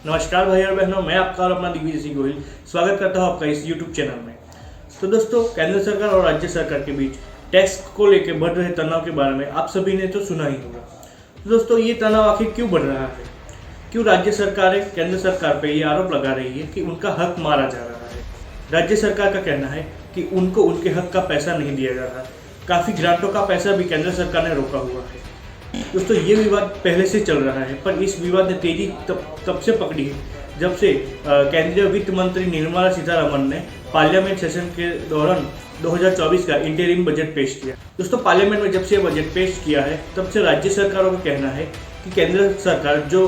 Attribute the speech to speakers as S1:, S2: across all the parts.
S1: नमस्कार भाई और बहनों, मैं आपका और अपना दिग्विजय सिंह गोहिल स्वागत करता हूं आपका इस YouTube चैनल में। तो दोस्तों, केंद्र सरकार और राज्य सरकार के बीच टैक्स को लेकर बढ़ रहे तनाव के बारे में आप सभी ने तो सुना ही होगा। तो दोस्तों, ये तनाव आखिर क्यों बढ़ रहा है? क्यों राज्य सरकारें केंद्र सरकार पर ये आरोप लगा रही है कि उनका हक मारा जा रहा है? राज्य सरकार का कहना है कि उनको उनके हक का पैसा नहीं दिया जा रहा। काफ़ी ग्रांटों का पैसा भी केंद्र सरकार ने रोका हुआ है। दोस्तों, ये विवाद पहले से चल रहा है, पर इस विवाद ने तेजी तब से पकड़ी है जब से केंद्रीय वित्त मंत्री निर्मला सीतारमण ने पार्लियामेंट सेशन के दौरान 2024 का इंटरिम बजट पेश किया। दोस्तों, पार्लियामेंट में जब से बजट पेश किया है तब से राज्य सरकारों का कहना है कि केंद्र सरकार जो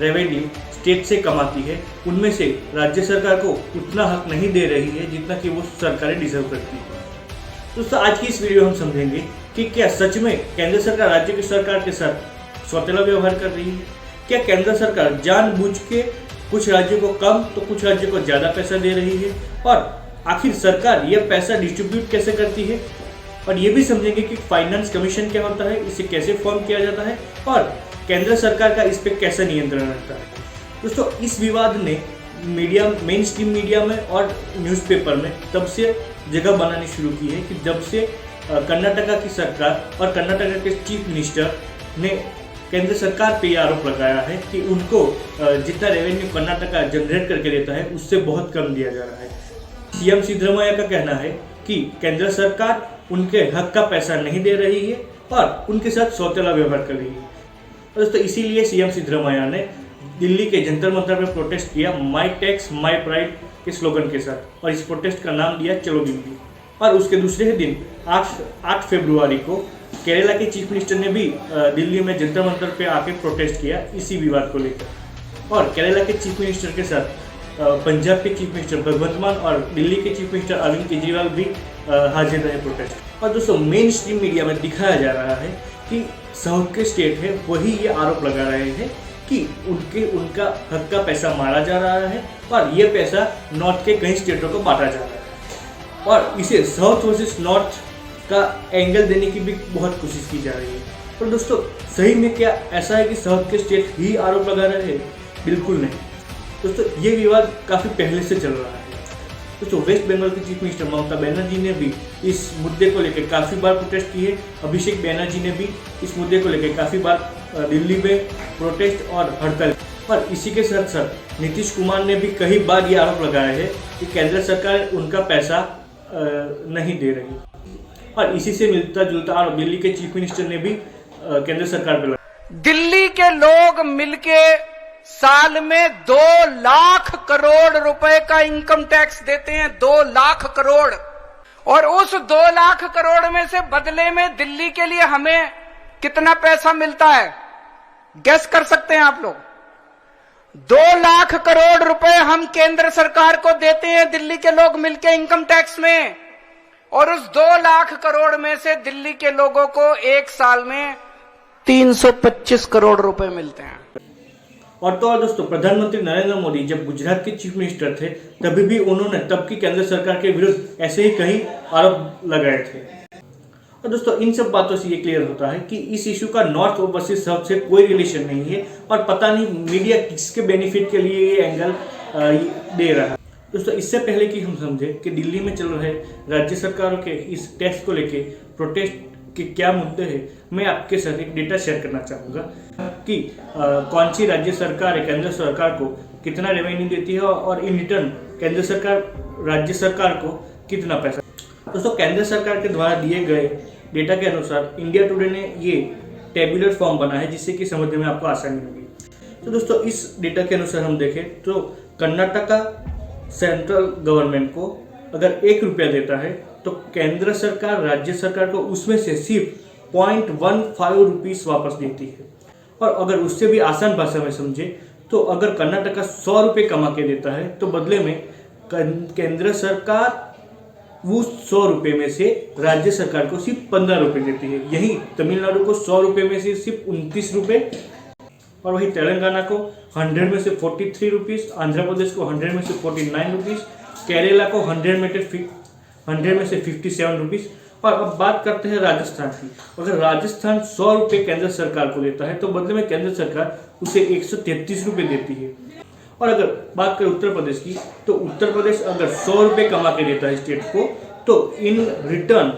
S1: रेवेन्यू स्टेट से कमाती है उनमें से राज्य सरकार को उतना हक नहीं दे रही है जितना कि वो सरकारें डिजर्व करती है। दोस्तों, आज की इस वीडियो में हम समझेंगे कि क्या सच में केंद्र सरकार राज्य की सरकार के साथ सौतेला व्यवहार कर रही है? क्या केंद्र सरकार जानबूझ के कुछ राज्यों को कम तो कुछ राज्यों को ज़्यादा पैसा दे रही है? और आखिर सरकार यह पैसा डिस्ट्रीब्यूट कैसे करती है? और ये भी समझेंगे कि फाइनेंस कमीशन क्या होता है, इसे कैसे फॉर्म किया जाता है और केंद्र सरकार का इस पर कैसा नियंत्रण रहता है। दोस्तों, इस विवाद ने मीडिया, मेन स्ट्रीम मीडिया में और न्यूज़पेपर में तब से जगह बनानी शुरू की है कि जब से कर्नाटका की सरकार और कर्नाटका के चीफ मिनिस्टर ने केंद्र सरकार पे आरोप लगाया है कि उनको जितना रेवेन्यू कर्नाटका जनरेट करके देता है उससे बहुत कम दिया जा रहा है। सीएम सिद्धरामैया का कहना है कि केंद्र सरकार उनके हक का पैसा नहीं दे रही है और उनके साथ सौतेला व्यवहार कर रही है। दोस्तों, इसीलिए सीएम सिद्धरामैया ने दिल्ली के जंतर मंतर में प्रोटेस्ट किया माई टैक्स माई प्राइड के स्लोगन के साथ, और इस प्रोटेस्ट का नाम दिया चलो दिल्ली। और उसके दूसरे दिन 8 फरवरी को केरला के चीफ मिनिस्टर ने भी दिल्ली में जंतर मंतर पे आके प्रोटेस्ट किया इसी विवाद को लेकर। और केरला के चीफ मिनिस्टर के साथ पंजाब के चीफ मिनिस्टर भगवंत मान और दिल्ली के चीफ मिनिस्टर अरविंद केजरीवाल भी हाजिर रहे प्रोटेस्ट। और दोस्तों, मेन स्ट्रीम मीडिया में दिखाया जा रहा है कि साउथ के स्टेट है वही ये आरोप लगा रहे हैं कि उनका हक का पैसा मारा जा रहा है और ये पैसा नॉर्थ के कई स्टेटों को बांटा जा रहा है। और इसे साउथ वर्सेस नॉर्थ का एंगल देने की भी बहुत कोशिश की जा रही है। पर दोस्तों, सही में क्या ऐसा है कि साउथ के स्टेट ही आरोप लगा रहे हैं? बिल्कुल नहीं। दोस्तों, ये विवाद काफ़ी पहले से चल रहा है। दोस्तों, वेस्ट बंगाल के चीफ मिनिस्टर ममता बनर्जी ने भी इस मुद्दे को लेकर काफ़ी बार प्रोटेस्ट की है। अभिषेक बनर्जी ने भी इस मुद्दे को लेकर काफ़ी बार दिल्ली में प्रोटेस्ट और हड़ताल। और इसी के साथ साथ नीतीश कुमार ने भी कई बार ये आरोप लगाया है कि केंद्र सरकार उनका पैसा नहीं दे रही। और इसी से मिलता जुलता और दिल्ली के चीफ मिनिस्टर ने भी केंद्र सरकार पर
S2: दिल्ली के लोग मिलके साल में 2 लाख करोड़ रुपए का इनकम टैक्स देते हैं, 2 लाख करोड़। और उस 2 लाख करोड़ में से बदले में दिल्ली के लिए हमें कितना पैसा मिलता है, गेस कर सकते हैं आप लोग? 2 लाख करोड़ रुपए हम केंद्र सरकार को देते हैं दिल्ली के लोग मिलके इनकम टैक्स में। और उस 2 लाख करोड़ में से दिल्ली के लोगों को एक साल में 325 करोड़ रुपए मिलते हैं।
S1: और तो और दोस्तों, प्रधानमंत्री नरेंद्र मोदी जब गुजरात के चीफ मिनिस्टर थे तभी भी उन्होंने तब की केंद्र सरकार के विरुद्ध ऐसे ही कई आरोप लगाए थे। और दोस्तों, इन सब बातों से ये क्लियर होता है कि इस इशू का नॉर्थ वर्सेस साउथ से कोई रिलेशन नहीं है और पता नहीं मीडिया किसके बेनिफिट के लिए ये एंगल दे रहा है। दोस्तों, इससे पहले कि हम समझे कि दिल्ली में चल रहे राज्य सरकारों के इस टैक्स को लेके प्रोटेस्ट के क्या मुद्दे हैं, मैं आपके साथ एक डेटा शेयर करना चाहूँगा कि कौन सी राज्य सरकार है केंद्र सरकार को कितना रेवेन्यू देती है और इन रिटर्न केंद्र सरकार राज्य सरकार को कितना पैसा। दोस्तों, केंद्र सरकार के द्वारा दिए गए डेटा के अनुसार इंडिया टुडे ने ये टेबुलर फॉर्म बना है जिससे कि समझने में आपको आसानी होगी। तो दोस्तों, इस डेटा के अनुसार हम देखें तो कर्नाटका सेंट्रल गवर्नमेंट को अगर 1 रुपया देता है तो केंद्र सरकार राज्य सरकार को उसमें से सिर्फ 0.15 रुपीस वापस देती है। और अगर उससे भी आसान भाषा में समझे तो अगर कर्नाटका 100 रुपये कमा के देता है तो बदले में केंद्र सरकार वो 100 रुपये में से राज्य सरकार को सिर्फ 15 रुपये देती है। यही तमिलनाडु को 100 रुपये में से सिर्फ 29 रुपये, और वही तेलंगाना को 100 में से 43 रुपीस, आंध्र प्रदेश को 100 में से 49 रुपीस, केरला को 100 में से 57 रुपीस। और अब बात करते हैं राजस्थान की। अगर राजस्थान 100 रुपये केंद्र सरकार को देता है तो बदले में केंद्र सरकार उसे 133 रुपये देती है। और अगर बात करें उत्तर प्रदेश की, तो उत्तर प्रदेश अगर 100 रुपये कमा के देता है स्टेट को, तो इन रिटर्न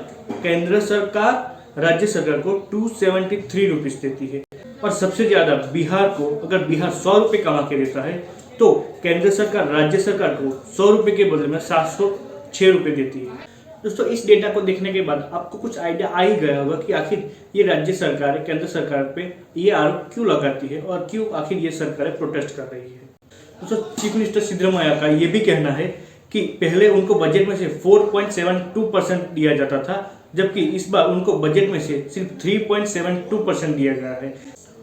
S1: केंद्र सरकार राज्य सरकार को 273 रुपीज देती है। और सबसे ज्यादा बिहार को, अगर बिहार 100 रुपये कमा के देता है तो केंद्र सरकार राज्य सरकार को 100 रुपये के बदले में 706 रुपये देती है। दोस्तों, इस डेटा को देखने के बाद आपको कुछ आइडिया आ ही गया होगा कि आखिर ये राज्य सरकार केंद्र सरकार पे ये आरोप क्यों लगाती है और क्यों आखिर ये सरकारें प्रोटेस्ट कर रही है। दोस्तों, चीफ मिनिस्टर सिद्धरामैया का ये भी कहना है कि पहले उनको बजट में से 4.72% दिया जाता था, जबकि इस बार उनको बजट में से सिर्फ 3.72% दिया गया है।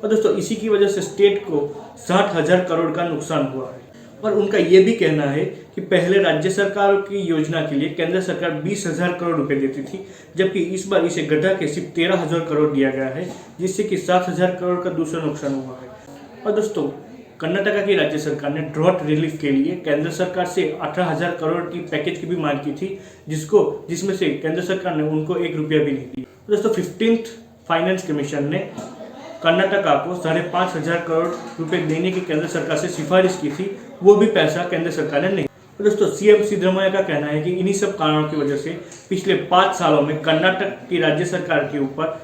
S1: और दोस्तों, इसी की वजह से स्टेट को 60,000 करोड़ का नुकसान हुआ है। और उनका ये भी कहना है कि पहले राज्य सरकारों की योजना के लिए केंद्र सरकार 20,000 करोड़ रुपए देती थी, जबकि इस बार इसे घटा के सिर्फ 13,000 करोड़ दिया गया है, जिससे कि 7,000 करोड़ का दूसरा नुकसान हुआ है। और दोस्तों, कर्नाटका की राज्य सरकार ने ड्रॉट रिलीफ के लिए केंद्र सरकार से 18,000 करोड़ की पैकेज की भी मांग की थी, जिसमें से केंद्र सरकार ने उनको 1 रुपया भी नहीं दिया। दोस्तों, 15th फाइनेंस कमीशन ने कर्नाटका को 5,500 करोड़ रुपए देने की केंद्र सरकार से सिफारिश की थी, वो भी पैसा केंद्र सरकार ने नहीं। तो दोस्तों, सीएम सिद्धरामैया का कहना है कि इन्हीं सब कारणों की वजह से पिछले 5 सालों में कर्नाटक की राज्य सरकार के ऊपर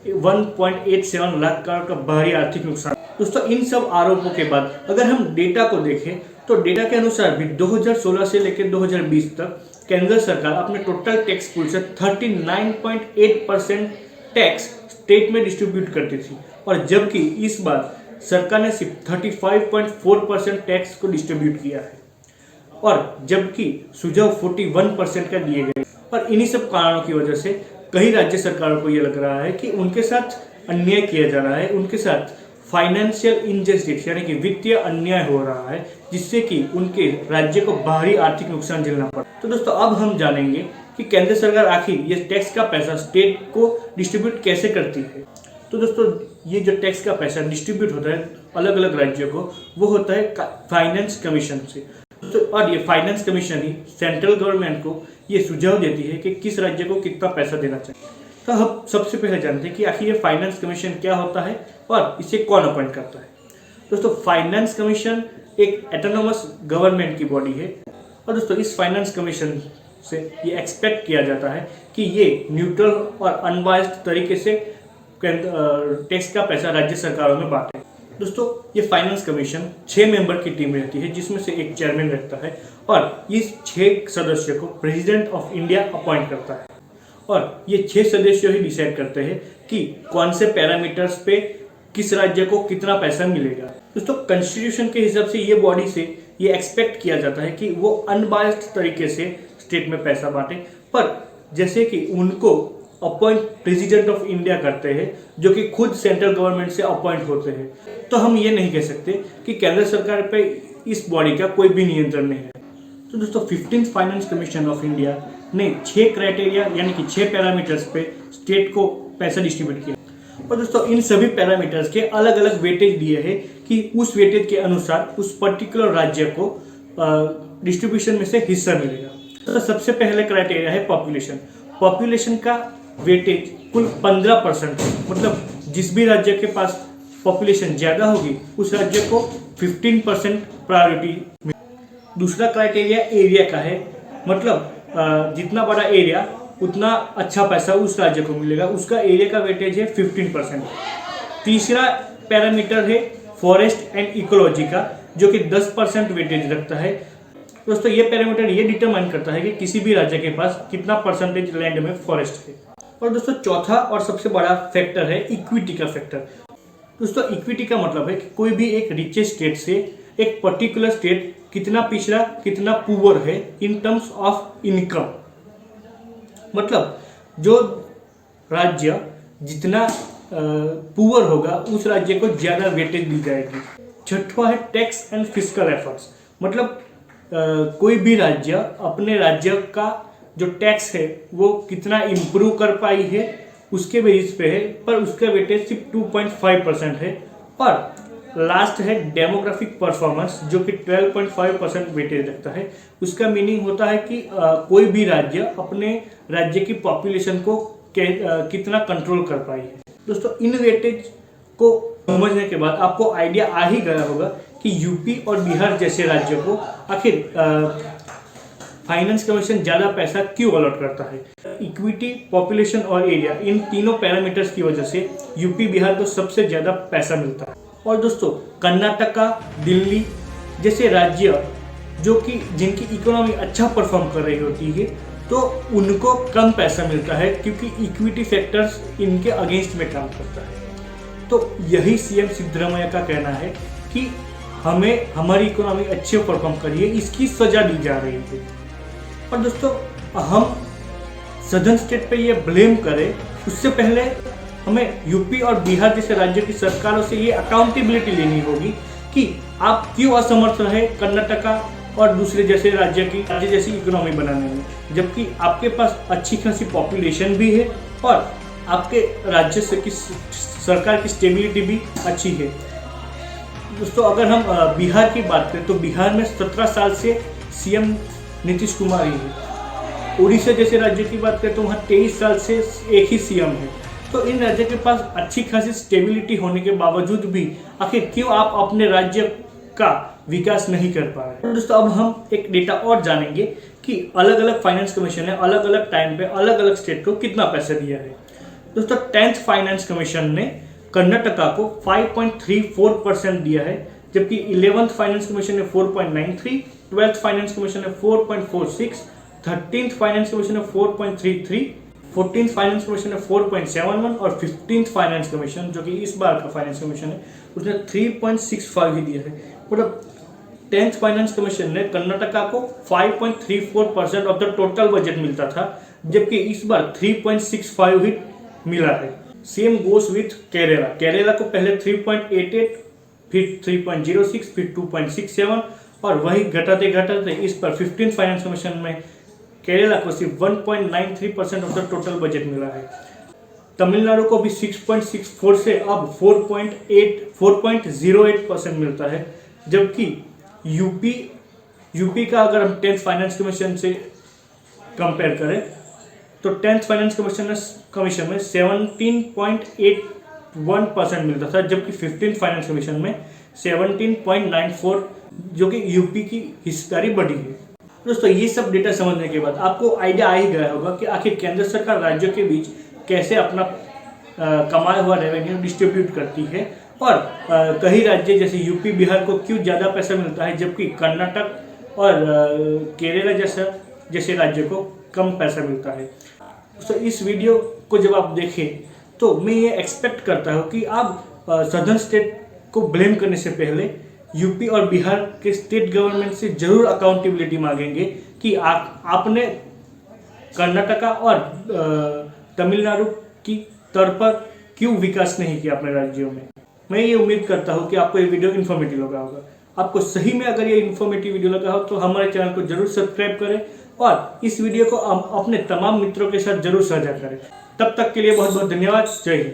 S1: 1.87 लाख करोड़ का भारी आर्थिक नुकसान। दोस्तों, इन सब आरोपों के बाद अगर हम डेटा को देखें तो डेटा के अनुसार भी 2016 से लेकर 2020 तक केंद्र सरकार अपने टोटल टैक्स पूल से 39.8% टैक्स स्टेट में डिस्ट्रीब्यूट करती थी, और जबकि इस बार सरकार ने सिर्फ 35.4% टैक्स को डिस्ट्रीब्यूट किया है, और जबकि सुझाव 41% का दिए गए। और इन्हीं सब कारणों की वजह से कई राज्य सरकारों को यह लग रहा है कि उनके साथ अन्याय किया जा रहा है, उनके साथ फाइनेंशियल इनजस्टिस यानी कि वित्तीय अन्याय हो रहा है, जिससे कि उनके राज्य को भारी आर्थिक नुकसान झेलना पड़ा। तो दोस्तों, अब हम जानेंगे कि केंद्र सरकार आखिर ये टैक्स का पैसा स्टेट को डिस्ट्रीब्यूट कैसे करती है। तो दोस्तों, ये जो टैक्स का पैसा डिस्ट्रीब्यूट होता है अलग अलग राज्यों को, वो होता है फाइनेंस कमीशन से। तो और ये फाइनेंस कमीशन ही सेंट्रल गवर्नमेंट को ये सुझाव देती है कि किस राज्य को कितना पैसा देना चाहिए। तो हम सबसे पहले जानते हैं कि आखिर ये फाइनेंस कमीशन क्या होता है और इसे कौन अपॉइंट करता है। दोस्तों, फाइनेंस कमीशन एक ऑटोनोमस गवर्नमेंट की बॉडी है, और दोस्तों इस फाइनेंस कमीशन से ये एक्सपेक्ट किया जाता है कि ये न्यूट्रल और अनबायस्ड तरीके से टैक्स का पैसा राज्य सरकारों में बांटे। दोस्तों, ये फाइनेंस कमीशन 6 मेंबर की टीम रहती है, जिसमें से एक चेयरमैन रहता है, और इस 6 सदस्यों को प्रेसिडेंट ऑफ इंडिया अपॉइंट करता है। और ये 6 सदस्य ही डिसाइड करते हैं कि कौन से पैरामीटर्स पे किस राज्य को कितना पैसा मिलेगा। दोस्तों, कॉन्स्टिट्यूशन के हिसाब से ये बॉडी से ये एक्सपेक्ट किया जाता है कि वो अनबायस्ड तरीके से स्टेट में पैसा बांटे, पर जैसे कि उनको अपॉइंट प्रेसिडेंट ऑफ इंडिया करते हैं, जो कि खुद सेंट्रल गवर्नमेंट से अपॉइंट होते हैं, तो हम ये नहीं कह सकते कि केंद्र सरकार पे इस बॉडी का कोई भी नियंत्रण नहीं है। तो दोस्तों, 15th finance commission of India ने 6 क्राइटेरिया यानी कि 6 पैरामीटर्स पे स्टेट को पैसा डिस्ट्रीब्यूट किया, और दोस्तों इन सभी पैरामीटर्स के अलग अलग वेटेज दिए हैं कि उस वेटेज के अनुसार उस पर्टिकुलर राज्य को डिस्ट्रीब्यूशन में से हिस्सा मिलेगा। तो सबसे पहले क्राइटेरिया है पॉपुलेशन। पॉपुलेशन का वेटेज कुल 15% है, मतलब जिस भी राज्य के पास पॉपुलेशन ज्यादा होगी उस राज्य को 15% प्रायोरिटी। दूसरा क्राइटेरिया एरिया का है, मतलब जितना बड़ा एरिया उतना अच्छा पैसा उस राज्य को मिलेगा, उसका एरिया का वेटेज है 15%। तीसरा पैरामीटर है फॉरेस्ट एंड इकोलॉजी का, जो कि 10% वेटेज रखता है। दोस्तों, ये पैरामीटर ये डिटरमाइन करता है कि किसी भी राज्य के पास कितना परसेंटेज लैंड में फॉरेस्ट है। और दोस्तों, चौथा और सबसे बड़ा फैक्टर है इक्विटी का फैक्टर। दोस्तों, इक्विटी का मतलब है कि कोई भी एक रिचेस्ट स्टेट से एक पर्टिकुलर स्टेट कितना पिछड़ा कितना पुअर है इन टर्म्स ऑफ इनकम, मतलब जो राज्य जितना पुअर होगा उस राज्य को ज्यादा वेटेज दी जाएगी। छठवां है टैक्स एंड फिस्कल एफर्ट्स, मतलब कोई भी राज्य अपने राज्य का जो टैक्स है वो कितना इम्प्रूव कर पाई है उसके बेसिस पे है, पर उसका वेटेज सिर्फ 2.5% है। और लास्ट है डेमोग्राफिक परफॉर्मेंस, जो कि 12.5% वेटेज रखता है। उसका मीनिंग होता है कि कोई भी राज्य अपने राज्य की पॉपुलेशन को कितना कंट्रोल कर पाई है। दोस्तों, इन वेटेज को समझने के बाद आपको आइडिया आ ही गया होगा कि यूपी और बिहार जैसे राज्यों को आखिर फाइनेंस कमीशन ज़्यादा पैसा क्यों अलॉट करता है। इक्विटी, पॉपुलेशन और एरिया, इन तीनों पैरामीटर्स की वजह से यूपी बिहार को सबसे ज़्यादा पैसा मिलता है। और दोस्तों, कर्नाटका, दिल्ली जैसे राज्य जो कि जिनकी इकोनॉमी अच्छा परफॉर्म कर रही होती है, तो उनको कम पैसा मिलता है क्योंकि इक्विटी फैक्टर्स इनके अगेंस्ट में काम करता है। तो यही सीएम सिद्धरामैया का कहना है कि हमें हमारी इकोनॉमी अच्छे परफॉर्म करिए, इसकी सजा दी जा रही है। और दोस्तों, हम सदर्न स्टेट पे ये ब्लेम करें उससे पहले हमें यूपी और बिहार जैसे राज्यों की सरकारों से ये अकाउंटेबिलिटी लेनी होगी कि आप क्यों असमर्थ रहे कर्नाटका और दूसरे जैसे राज्य जैसी इकोनॉमी बनाने में, जबकि आपके पास अच्छी खासी पॉपुलेशन भी है और आपके राज्य से की सरकार की स्टेबिलिटी भी अच्छी है। दोस्तों, अगर हम बिहार की बात करें तो बिहार में 17 साल से सीएम नीतीश कुमार ही है। उड़ीसा जैसे राज्य की बात करें तो वहाँ 23 साल से एक ही सीएम है। तो इन राज्यों के पास अच्छी खासी स्टेबिलिटी होने के बावजूद भी आखिर क्यों आप अपने राज्य का विकास नहीं कर पा रहे। दोस्तों, अब हम एक डेटा और जानेंगे कि अलग अलग फाइनेंस कमीशन ने अलग अलग टाइम पे अलग अलग स्टेट को कितना पैसा दिया है। दोस्तों, 10th फाइनेंस कमीशन ने कर्नाटका को 5.34% दिया है, जबकि 11th फाइनेंस कमीशन ने 4.93, 12th फाइनेंस कमीशन ने 4.46, 13th फाइनेंस कमीशन ने 4.33, 14th फाइनेंस कमीशन ने 4.71 और 15th फाइनेंस कमीशन जो कि इस बार का फाइनेंस कमीशन है उसने 3.65 ही दिया है। मतलब 10th फाइनेंस कमीशन ने कर्नाटका को 5.34% ऑफ द टोटल बजट मिलता था, जबकि इस बार 3.65 ही मिला है। सेम गोस विथ केरला को पहले 3.88, फिर 3.06, फिर 2.67 और वही घटाते घटाते इस पर 15th फाइनेंस कमीशन में केरला को सिर्फ 1.93% ऑफ द टोटल बजट मिला है। तमिलनाडु को भी 6.64 से अब 4.08% मिलता है, जबकि यूपी का अगर हम 10th फाइनेंस कमीशन से कंपेयर करें तो 10th फाइनेंस कमीशन में 17.81% मिलता था, जबकि 15th फाइनेंस कमीशन में 17.94, जो कि यूपी की हिस्सेदारी बढ़ी है। दोस्तों, ये सब डेटा समझने के बाद आपको आइडिया आ ही गया होगा कि आखिर केंद्र सरकार राज्यों के बीच कैसे अपना कमाया हुआ रेवेन्यू डिस्ट्रीब्यूट करती है और कई राज्य जैसे यूपी बिहार को क्यों ज़्यादा पैसा मिलता है, जबकि कर्नाटक और केरला जैसे राज्यों को कम पैसा मिलता है। तो इस वीडियो को जब आप देखें तो मैं ये एक्सपेक्ट करता हूँ कि आप सदर्न स्टेट को ब्लेम करने से पहले यूपी और बिहार के स्टेट गवर्नमेंट से जरूर अकाउंटेबिलिटी मांगेंगे कि आपने कर्नाटका और तमिलनाडु की तर्ज पर क्यों विकास नहीं किया अपने राज्यों में। मैं ये उम्मीद करता हूँ कि आपको ये वीडियो इन्फॉर्मेटिव लगा होगा। आपको सही में अगर ये इन्फॉर्मेटिव वीडियो लगा हो तो हमारे चैनल को जरूर सब्सक्राइब करें और इस वीडियो को अपने तमाम मित्रों के साथ जरूर साझा करें। तब तक के लिए बहुत बहुत धन्यवाद। जय हिंद।